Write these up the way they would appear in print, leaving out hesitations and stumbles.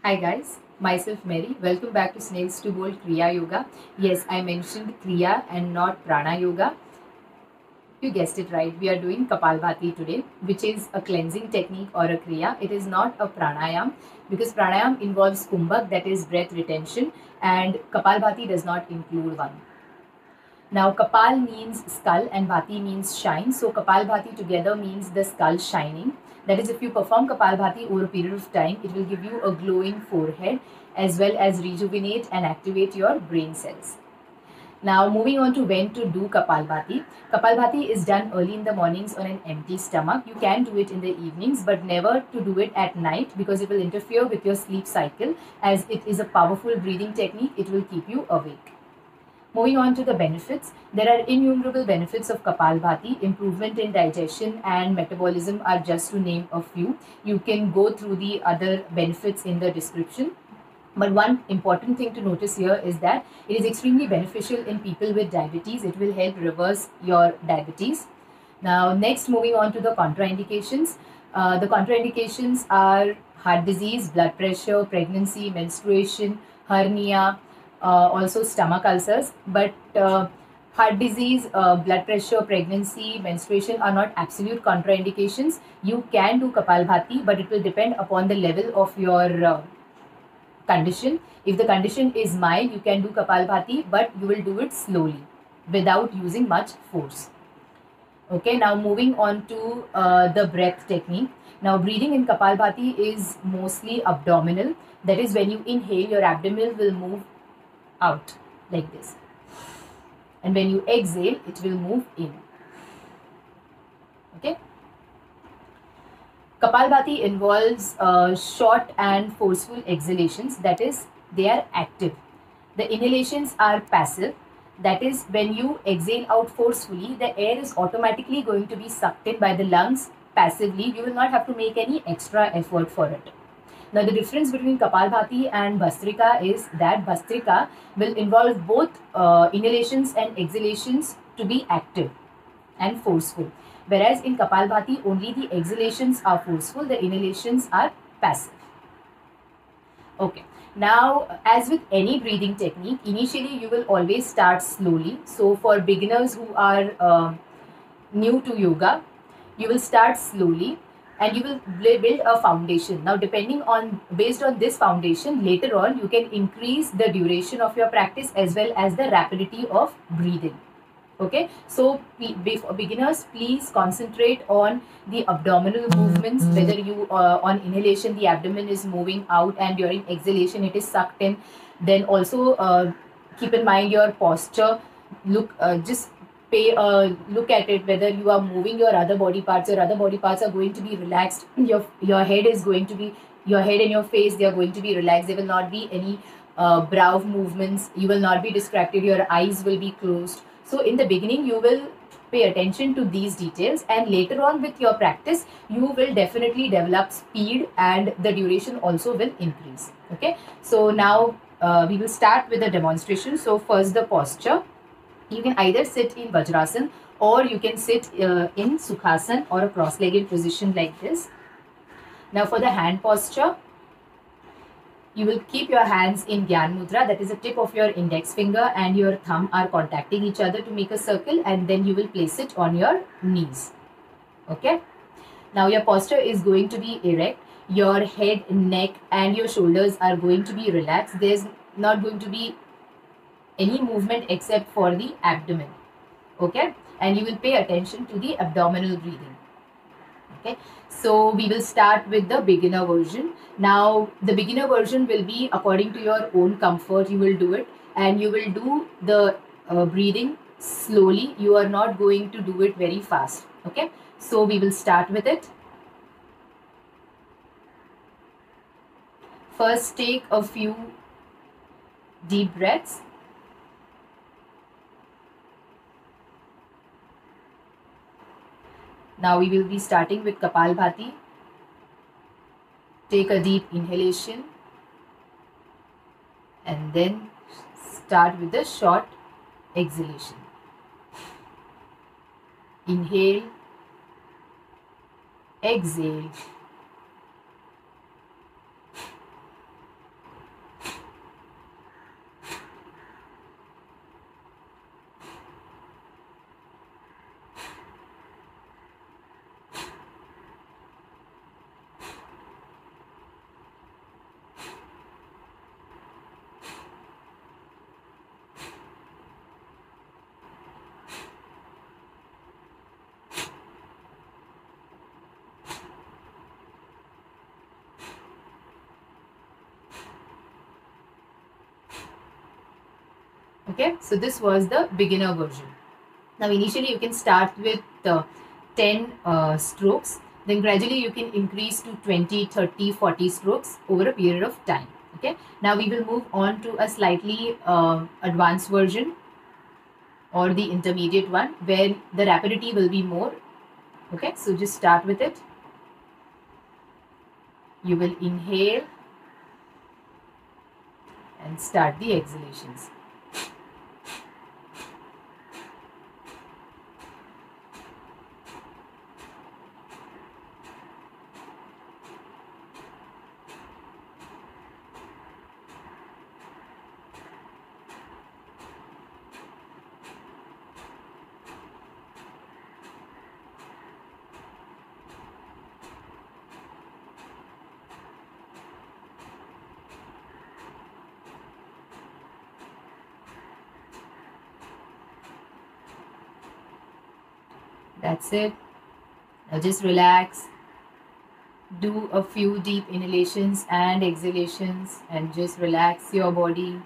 Hi guys, myself Mary. Welcome back to Snails to Bold Kriya Yoga. Yes, I mentioned Kriya and not Prana Yoga. You guessed it right. We are doing Kapalbhati today, which is a cleansing technique or a Kriya. It is not a pranayam because pranayam involves kumbhak, that is breath retention, and Kapalbhati does not include one. Now, Kapal means skull and Bhati means shine. So, Kapal Bhati together means the skull shining. That is, if you perform Kapal Bhati over a period of time, it will give you a glowing forehead as well as rejuvenate and activate your brain cells. Now, moving on to when to do Kapal Bhati. Kapal Bhati is done early in the mornings on an empty stomach. You can do it in the evenings, but never to do it at night because it will interfere with your sleep cycle. As it is a powerful breathing technique, it will keep you awake. Moving on to the benefits, there are innumerable benefits of Kapalbhati. Improvement in digestion and metabolism are just to name a few. You can go through the other benefits in the description. But one important thing to notice here is that it is extremely beneficial in people with diabetes. It will help reverse your diabetes. Now, next, moving on to the contraindications. The contraindications are heart disease, blood pressure, pregnancy, menstruation, hernia, also stomach ulcers. But heart disease, blood pressure, pregnancy, menstruation are not absolute contraindications. You can do Kapalbhati, but it will depend upon the level of your condition. If the condition is mild, you can do Kapalbhati, but you will do it slowly without using much force. Okay, now moving on to the breath technique. Now, breathing in Kapalbhati is mostly abdominal. That is, when you inhale, your abdomen will move out like this. And when you exhale, it will move in. Okay. Kapalbhati involves short and forceful exhalations. That is, they are active. The inhalations are passive. That is, when you exhale out forcefully, the air is automatically going to be sucked in by the lungs passively. You will not have to make any extra effort for it. Now, the difference between Kapalbhati and Bhastrika is that Bhastrika will involve both inhalations and exhalations to be active and forceful. Whereas in Kapalbhati, only the exhalations are forceful, the inhalations are passive. Okay. Now, as with any breathing technique, initially you will always start slowly. So, for beginners who are new to yoga, you will start slowly and you will build a foundation. Now, based on this foundation, later on you can increase the duration of your practice as well as the rapidity of breathing. Okay, so beginners, please concentrate on the abdominal movements, whether you on inhalation the abdomen is moving out and during exhalation it is sucked in. Then also keep in mind your posture. Just pay a look at it, whether you are moving your other body parts. Your other body parts are going to be relaxed. Your head is going to be, your head and your face, they are going to be relaxed. There will not be any brow movements. You will not be distracted. Your eyes will be closed. So in the beginning, you will pay attention to these details, and later on with your practice, you will definitely develop speed and the duration also will increase. Okay. So now we will start with the demonstration. So first, the posture. You can either sit in Vajrasan or you can sit in Sukhasana or a cross-legged position like this. Now for the hand posture, you will keep your hands in Gyan Mudra, that is the tip of your index finger and your thumb are contacting each other to make a circle, and then you will place it on your knees. Okay. Now your posture is going to be erect. Your head, neck and your shoulders are going to be relaxed. There's not going to be any movement except for the abdomen. Okay. And you will pay attention to the abdominal breathing. Okay, so we will start with the beginner version. Now the beginner version will be according to your own comfort. You will do it and you will do the breathing slowly. You are not going to do it very fast. Okay, so we will start with it. First, take a few deep breaths. Now we will be starting with Kapalbhati. Take a deep inhalation and then start with the short exhalation. Inhale, exhale, Okay, so this was the beginner version. Now initially you can start with 10 strokes, then gradually you can increase to 20, 30, 40 strokes over a period of time. Okay, now we will move on to a slightly advanced version, or the intermediate one, where the rapidity will be more. Okay, so just start with it. You will inhale and start the exhalations. That's it. Now just relax. Do a few deep inhalations and exhalations and just relax your body.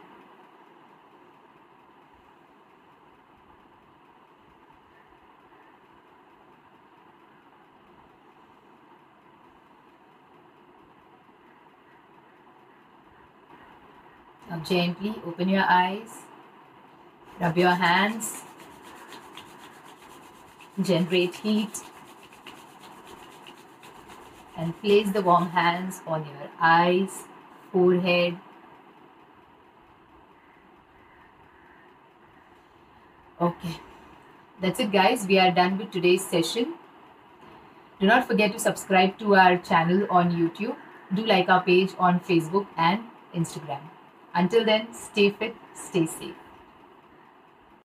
Now gently open your eyes. Rub your hands. Generate heat. And place the warm hands on your eyes, forehead. Okay, that's it guys. We are done with today's session. Do not forget to subscribe to our channel on YouTube. Do like our page on Facebook and Instagram. Until then, stay fit, stay safe.